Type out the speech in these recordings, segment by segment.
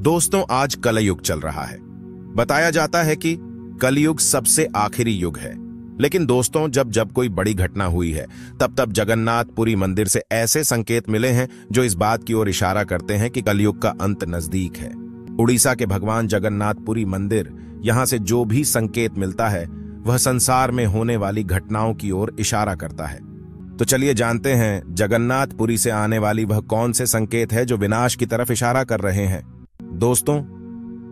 दोस्तों, आज कलयुग चल रहा है। बताया जाता है कि कलयुग सबसे आखिरी युग है। लेकिन दोस्तों, जब जब कोई बड़ी घटना हुई है, तब तब जगन्नाथपुरी मंदिर से ऐसे संकेत मिले हैं जो इस बात की ओर इशारा करते हैं कि कलयुग का अंत नजदीक है। उड़ीसा के भगवान जगन्नाथपुरी मंदिर, यहां से जो भी संकेत मिलता है वह संसार में होने वाली घटनाओं की ओर इशारा करता है। तो चलिए जानते हैं जगन्नाथपुरी से आने वाली वह कौन से संकेत है जो विनाश की तरफ इशारा कर रहे हैं। दोस्तों,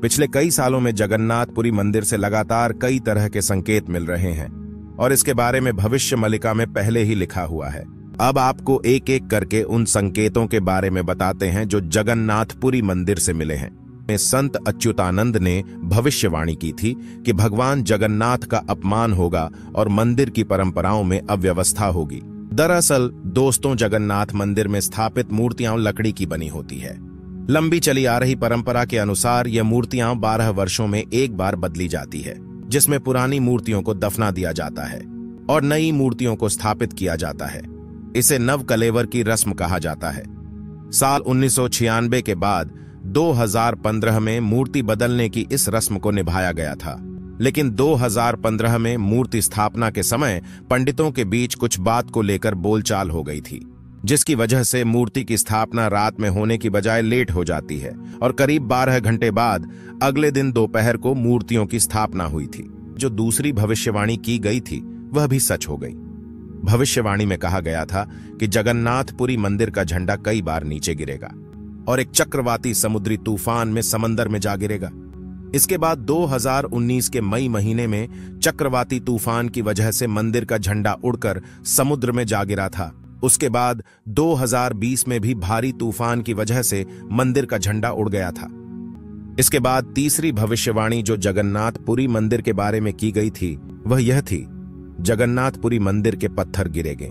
पिछले कई सालों में जगन्नाथपुरी मंदिर से लगातार कई तरह के संकेत मिल रहे हैं और इसके बारे में भविष्य मलिका में पहले ही लिखा हुआ है। अब आपको एक एक करके उन संकेतों के बारे में बताते हैं जो जगन्नाथपुरी मंदिर से मिले हैं। संत अच्युतानंद ने भविष्यवाणी की थी कि भगवान जगन्नाथ का अपमान होगा और मंदिर की परंपराओं में अव्यवस्था होगी। दरअसल दोस्तों, जगन्नाथ मंदिर में स्थापित मूर्तियां लकड़ी की बनी होती है। लंबी चली आ रही परंपरा के अनुसार यह मूर्तियां 12 वर्षों में एक बार बदली जाती है, जिसमें पुरानी मूर्तियों को दफना दिया जाता है और नई मूर्तियों को स्थापित किया जाता है। इसे नवकलेवर की रस्म कहा जाता है। साल 1996 के बाद 2015 में मूर्ति बदलने की इस रस्म को निभाया गया था, लेकिन 2015 में मूर्ति स्थापना के समय पंडितों के बीच कुछ बात को लेकर बोलचाल हो गई थी, जिसकी वजह से मूर्ति की स्थापना रात में होने की बजाय लेट हो जाती है और करीब 12 घंटे बाद अगले दिन दोपहर को मूर्तियों की स्थापना हुई थी। जो दूसरी भविष्यवाणी की गई थी वह भी सच हो गई। भविष्यवाणी में कहा गया था कि जगन्नाथपुरी मंदिर का झंडा कई बार नीचे गिरेगा और एक चक्रवाती समुद्री तूफान में समंदर में जा गिरेगा। इसके बाद 2019 के मई महीने में चक्रवाती तूफान की वजह से मंदिर का झंडा उड़कर समुद्र में जा गिरा था। उसके बाद 2020 में भी भारी तूफान की वजह से मंदिर का झंडा उड़ गया था। इसके बाद तीसरी भविष्यवाणी जो जगन्नाथपुरी मंदिर के बारे में की गई थी वह यह थी, जगन्नाथपुरी मंदिर के पत्थर गिरेंगे।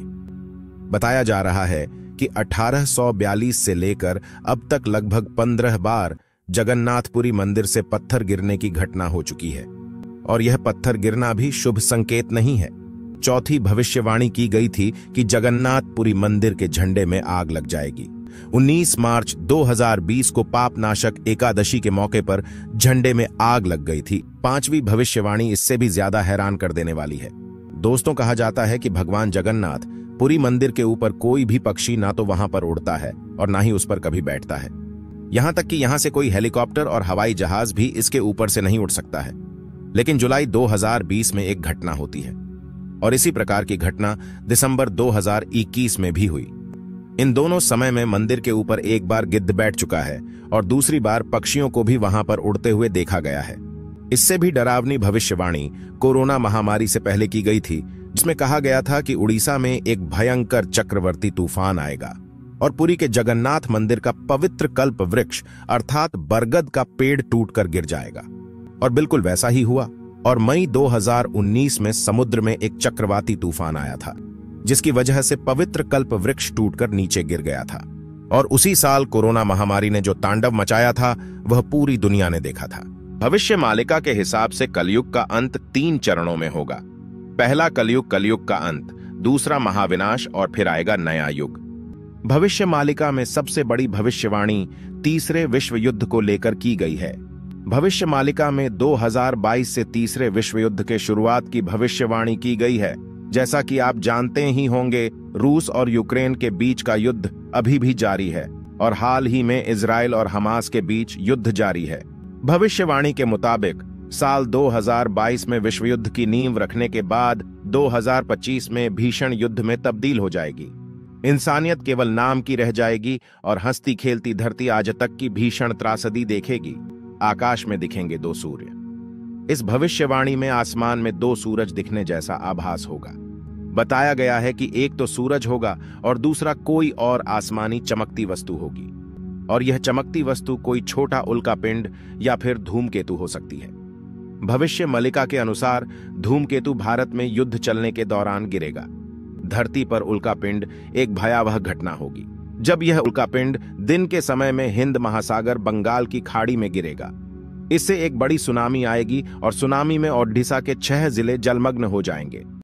बताया जा रहा है कि 1842 से लेकर अब तक लगभग 15 बार जगन्नाथपुरी मंदिर से पत्थर गिरने की घटना हो चुकी है और यह पत्थर गिरना भी शुभ संकेत नहीं है। चौथी भविष्यवाणी की गई थी कि जगन्नाथपुरी मंदिर के झंडे में आग लग जाएगी। 19 मार्च 2020 को पापनाशक एकादशी के मौके पर झंडे में आग लग गई थी। पांचवी भविष्यवाणी इससे भी ज्यादा हैरान कर देने वाली है। दोस्तों, कहा जाता है कि भगवान जगन्नाथ पुरी मंदिर के ऊपर कोई भी पक्षी ना तो वहां पर उड़ता है और ना ही उस पर कभी बैठता है। यहां तक कि यहां से कोई हेलीकॉप्टर और हवाई जहाज भी इसके ऊपर से नहीं उड़ सकता है। लेकिन जुलाई 2020 में एक घटना होती है और इसी प्रकार की घटना दिसंबर 2021 में भी हुई। इन दोनों समय में मंदिर के ऊपर एक बार गिद्ध बैठ चुका है और दूसरी बार पक्षियों को भी वहां पर उड़ते हुए देखा गया है। इससे भी डरावनी भविष्यवाणी कोरोना महामारी से पहले की गई थी, जिसमें कहा गया था कि उड़ीसा में एक भयंकर चक्रवर्ती तूफान आएगा और पुरी के जगन्नाथ मंदिर का पवित्र कल्प वृक्ष अर्थात बरगद का पेड़ टूटकर गिर जाएगा। और बिल्कुल वैसा ही हुआ और मई 2019 में समुद्र में एक चक्रवाती तूफान आया था, जिसकी वजह से पवित्र कल्प वृक्ष टूटकर नीचे गिर गया था। और उसी साल कोरोना महामारी ने जो तांडव मचाया था वह पूरी दुनिया ने देखा था। भविष्य मालिका के हिसाब से कलयुग का अंत 3 चरणों में होगा। पहला कलयुग, कलयुग का अंत, दूसरा महाविनाश और फिर आएगा नया युग। भविष्य मालिका में सबसे बड़ी भविष्यवाणी तीसरे विश्व युद्ध को लेकर की गई है। भविष्य मालिका में 2022 से तीसरे विश्व युद्ध के शुरुआत की भविष्यवाणी की गई है। जैसा कि आप जानते ही होंगे, रूस और यूक्रेन के बीच का युद्ध अभी भी जारी है और हाल ही में इजराइल और हमास के बीच युद्ध जारी है। भविष्यवाणी के मुताबिक साल 2022 में विश्व युद्ध की नींव रखने के बाद 2025 में भीषण युद्ध में तब्दील हो जाएगी। इंसानियत केवल नाम की रह जाएगी और हंसती खेलती धरती आज तक की भीषण त्रासदी देखेगी। आकाश में दिखेंगे 2 सूर्य। इस भविष्यवाणी में आसमान में 2 सूरज दिखने जैसा आभास होगा। बताया गया है कि एक तो सूरज होगा और दूसरा कोई और आसमानी चमकती वस्तु होगी और यह चमकती वस्तु कोई छोटा उल्कापिंड या फिर धूमकेतु हो सकती है। भविष्य मलिका के अनुसार धूमकेतु भारत में युद्ध चलने के दौरान गिरेगा। धरती पर उल्कापिंड एक भयावह घटना होगी जब यह उल्कापिंड दिन के समय में हिंद महासागर बंगाल की खाड़ी में गिरेगा। इससे एक बड़ी सुनामी आएगी और सुनामी में ओडिशा के 6 जिले जलमग्न हो जाएंगे।